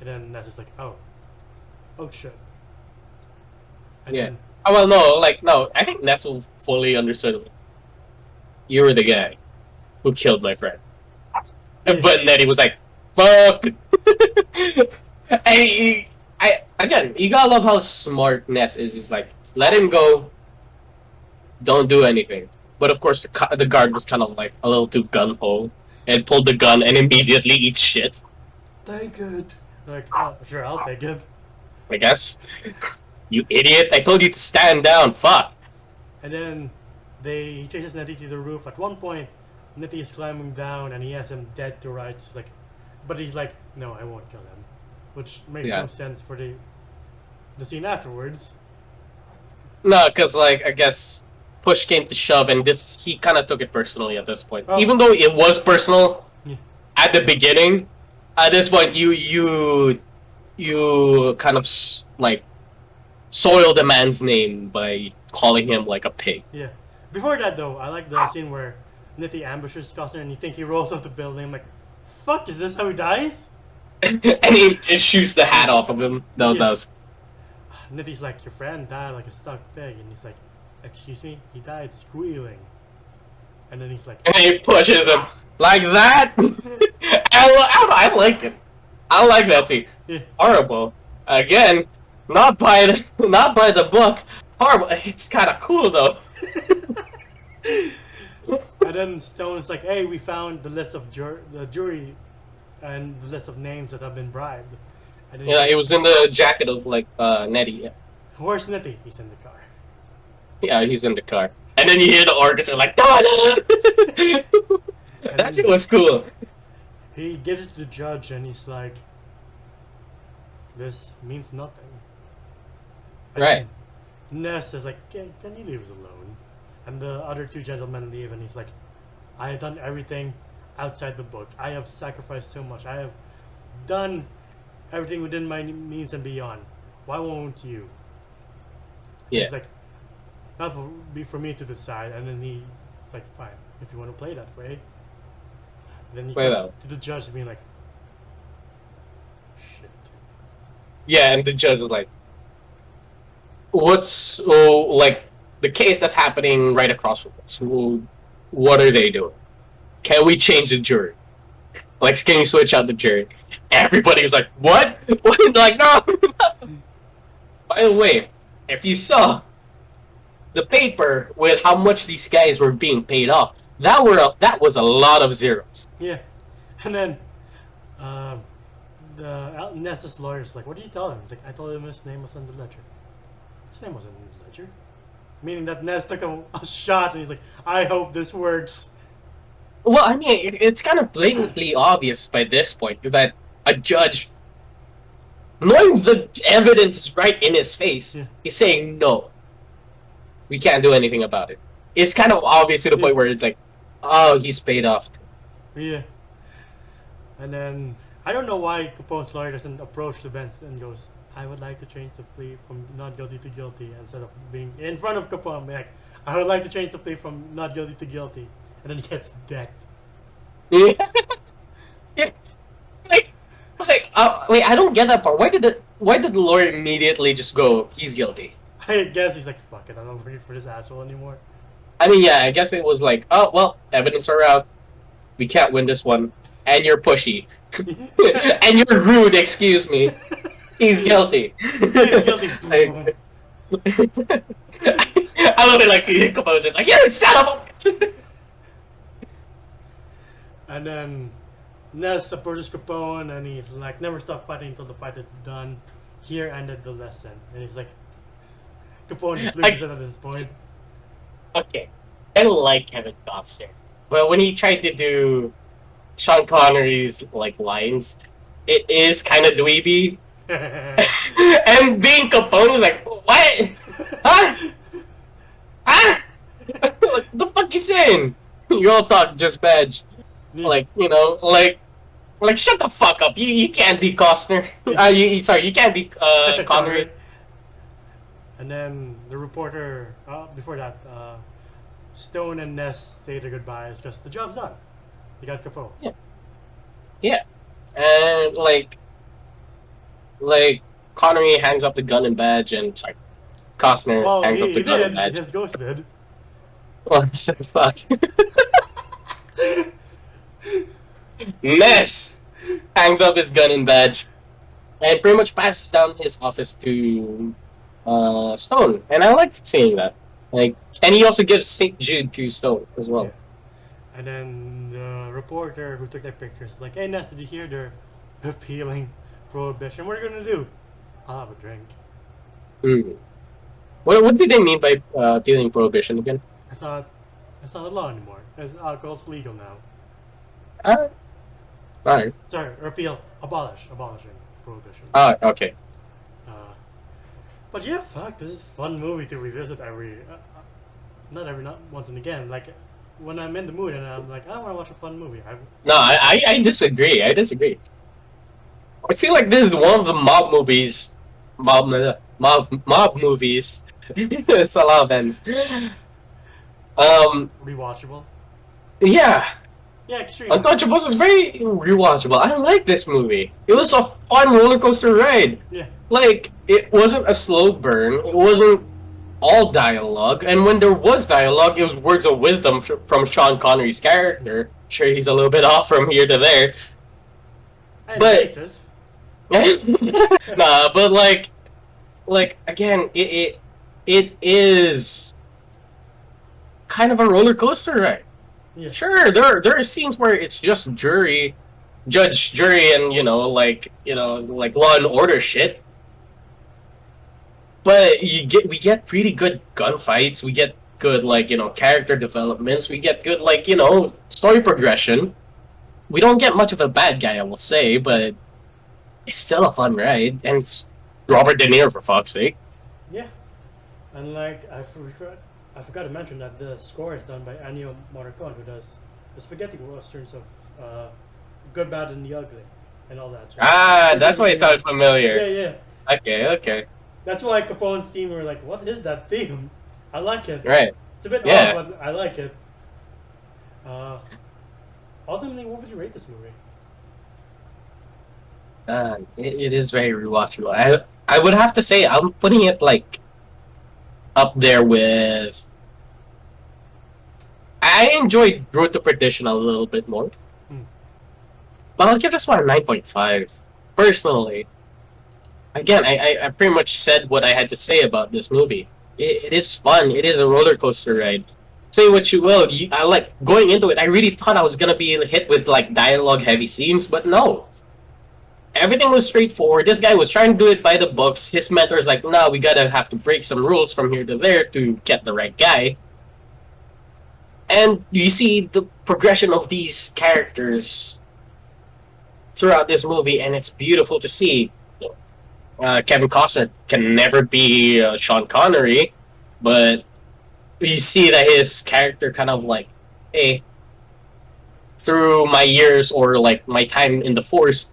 And then Ness is like, oh shit. And Yeah. then, Oh, well, no, I think Ness will fully understood. Like, you were the guy who killed my friend. Yeah. But then he was like, fuck! And again, you gotta love how smart Ness is. He's like, let him go. Don't do anything. But of course, the guard was kind of like a little too gun-ho and pulled the gun and immediately eats shit, take it. Like, oh, sure, I'll take it. I guess. You idiot. I told you to stand down. Fuck. And then he chases Nettie to the roof. At one point, Nettie is climbing down and he has him dead to rights. Like, but he's like, no, I won't kill him. Which makes no sense for the scene afterwards. No, because, like, I guess push came to shove and he kind of took it personally at this point. Oh. Even though it was personal Yeah. at the beginning, at this point, you kind of, like, soil the man's name by calling him like a pig. Yeah. Before that though, I like the scene where Nitty ambushes Costner and you think he rolls off the building. I'm like, fuck, is this how he dies? And he shoots the hat off of him. That was Nitty's like, your friend died like a stuck pig, and he's like, excuse me, he died squealing. And then he's like, and he pushes him like that. I like it. I like that scene. Yeah. Horrible. Again, not by the book. Horrible. It's kind of cool though. And then Stone's like, "Hey, we found the list of the jury and the list of names that have been bribed." And then he's Yeah, like, it was in the jacket of like Nettie. "Where's Nitty?" He's in the car. Yeah, he's in the car, and then you hear the orchestra like, And that shit was cool. he gives it to the judge, and he's like, "This means nothing." And Right. Ness is like, can you leave us alone? And the other two gentlemen leave, and he's like, I have done everything outside the book. I have sacrificed so much. I have done everything within my means and beyond. Why won't you? Yeah. He's like, that will be for me to decide. And then he's like, fine, if you want to play that way. Then he Play comes that. to the judge being like, shit. Yeah, and the judge is like, what's like the case that's happening right across from us? What are they doing? Can we change the jury? Like, can you switch out the jury? Everybody was like, what? What? Like, no. By the way, if you saw the paper with how much these guys were being paid off, that was a lot of zeros. Yeah. And then um, the Ness's lawyer's like, what did you tell him? He's like, I told him his name was on the ledger. His name wasn't in the ledger. Meaning that Ness took a shot and he's like, I hope this works. Well, I mean, it's kind of blatantly obvious by this point that a judge, knowing the evidence is right in his face, Yeah. is saying no. We can't do anything about it. It's kind of obvious to the point where it's like, oh, he's paid off. Yeah. And then I don't know why Capone's lawyer doesn't approach the bench and goes, I would like to change the plea from not guilty to guilty instead of being in front of Capone. Like, I would like to change the plea from not guilty to guilty. And then he gets decked. Yeah. Yeah. It's like, wait, I don't get that part. Why did the lawyer immediately just go, he's guilty? I guess he's like, fuck it, I'm not working for this asshole anymore. I mean, yeah, I guess it was like, oh, well, evidence are out. We can't win this one. And you're pushy. And you're rude, excuse me. He's guilty. He's guilty. I love it, like, the composer, like, you son of a... And then Ness approaches Capone and he's like, never stop fighting until the fight is done. Here ended the lesson. And he's like, Capone just loses it at this point. Okay, I like Kevin Costner, but when he tried to do Sean Connery's like lines, it is kind of dweeby. And being Capone was like, what? Huh? Huh? What the fuck you saying? You all talk just badge. Like, you know, like shut the fuck up. You can't be Costner. You can't be Connery. And then the reporter, before that, Stone and Ness say their goodbyes because the job's done. You got Capone. Yeah. And like Connery hangs up the gun and badge, and sorry, Costner hangs up the gun and badge. His ghost did. What the fuck? Ness hangs up his gun and badge, and pretty much passes down his office to Stone, and I like seeing that. Like, and he also gives St. Jude to Stone as well. Yeah. And then the reporter who took that picture is like, "Hey Ness, did you hear they're appealing prohibition? What are you gonna do?" "I'll have a drink." Mm. What did they mean by appealing prohibition again? It's not a law anymore. Alcohol's legal now. Alright. Sorry, abolishing prohibition. Okay. But yeah, fuck, this is a fun movie to revisit not once and again. Like, when I'm in the mood and I'm like, I want to watch a fun movie. No, I disagree. I disagree. I feel like this is one of the mob movies. Mob movies. It's a lot of M's. Rewatchable. Yeah. Yeah, extremely. Untouchables is very rewatchable. I like this movie. It was a fun roller coaster ride. Yeah. Like, it wasn't a slow burn. It wasn't all dialogue. And when there was dialogue, it was words of wisdom from Sean Connery's character. Sure, he's a little bit off from here to there. And But- faces. Nah, but like, like again, it is kind of a roller coaster ride. Yeah. Sure, there are scenes where it's just judge, jury, and like Law and Order shit. But we get pretty good gunfights. We get good character developments. We get good story progression. We don't get much of a bad guy, I will say, but it's still a fun ride, and it's Robert De Niro for fuck's sake. Yeah. And like I forgot to mention that the score is done by Ennio Morricone, who does the spaghetti westerns of Good, Bad, and the Ugly, and all that. Ah, that's why it sounded Yeah, familiar. yeah. Okay, okay, That's why Capone's theme were like, what is that theme? I like it. right, It's a bit odd, yeah. but I like it. Uh, Ultimately, what would you rate this movie? It is very rewatchable. I would have to say I'm putting it like up there with. I enjoyed Road to Perdition a little bit more, Hmm. but I'll give this one a 9.5. Personally, again, I pretty much said what I had to say about this movie. It is fun. It is a roller coaster ride. Say what you will. I like going into it. I really thought I was gonna be hit with like dialogue heavy scenes, but no. Everything was straightforward. This guy was trying to do it by the books. His mentor's like, "No, we gotta have to break some rules from here to there to get the right guy." And you see the progression of these characters throughout this movie, and it's beautiful to see. Kevin Costner can never be Sean Connery, but you see that his character kind of like, hey, through my years or like my time in the force,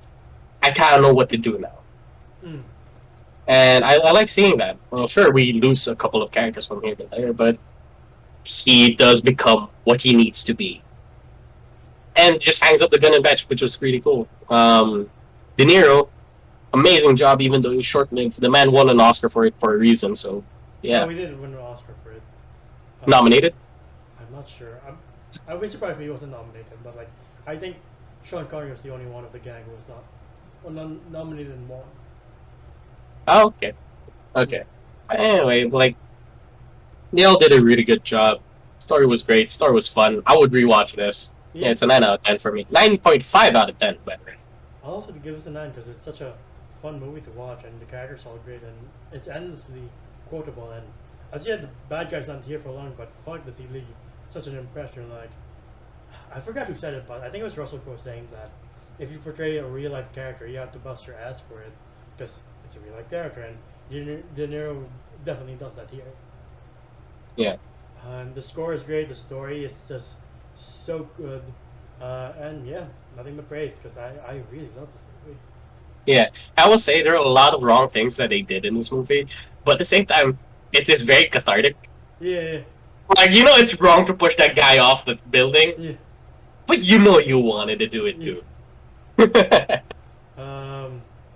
I kind of know what to do now. Hmm. And I like seeing that. Well, sure, we lose a couple of characters from here to there, but he does become what he needs to be. And just hangs up the gun and bench, which was pretty cool. De Niro, amazing job, even though he was short lived. The man won an Oscar for it for a reason, so Oh, yeah. we did win an Oscar for it. Nominated? I'm not sure. I'd be surprised if he wasn't nominated, but like, I think Sean Connery was the only one of the gang who was not nominated and won. Oh, okay. Okay. Anyway, like, they all did a really good job. Story was great. Story was fun. I would rewatch this. Yeah, Yeah, it's a 9 out of 10 for me. 9.5 out of 10, better. I'll also give us a 9 because it's such a fun movie to watch and the characters are all great and it's endlessly quotable. And as you said, the bad guy's not here for long, but fuck does he leave such an impression. Like, I forgot who said it, but I think it was Russell Crowe saying that if you portray a real life character, you have to bust your ass for it because it's a real life character, and De Niro definitely does that here. Yeah. And the score is great. The story is just so good, and yeah, nothing but praise because I really love this movie. Yeah. I will say there are a lot of wrong things that they did in this movie, but at the same time, it is very cathartic. Yeah, Like, it's wrong to push that guy off the building, yeah, but you wanted to do it yeah. too.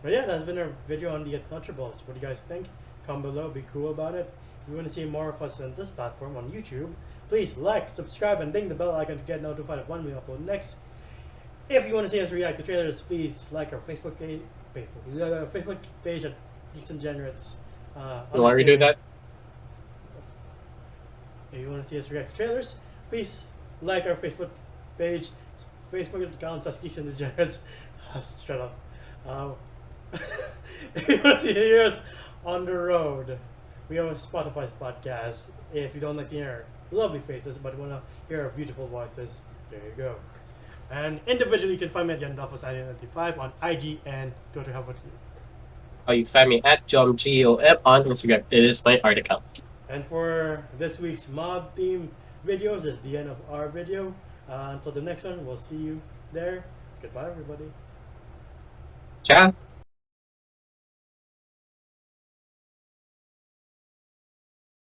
But yeah, that's been our video on the Untouchables. What do you guys think? Comment below. Be cool about it. If you want to see more of us on this platform on YouTube, please like, subscribe, and ding the bell icon to get notified of when we upload next. If you want to see us react to trailers, please like our Facebook page at Geeks and Generates. You want to redo that? If you want to see us react to trailers, please like our Facebook page, Facebook.com/Geeks and Degenerates. Shut up. If you want to hear us on the road, we have a Spotify podcast. If you don't like seeing our lovely faces, but want to hear our beautiful voices, there you go. And individually, you can find me at YanDalphus95 on IG and Twitter. How about you? Oh, you can find me at JohnGOM on Instagram. It is my art account. And for this week's mob theme videos, this is the end of our video. Until the next one, we'll see you there. Goodbye, everybody. Ciao.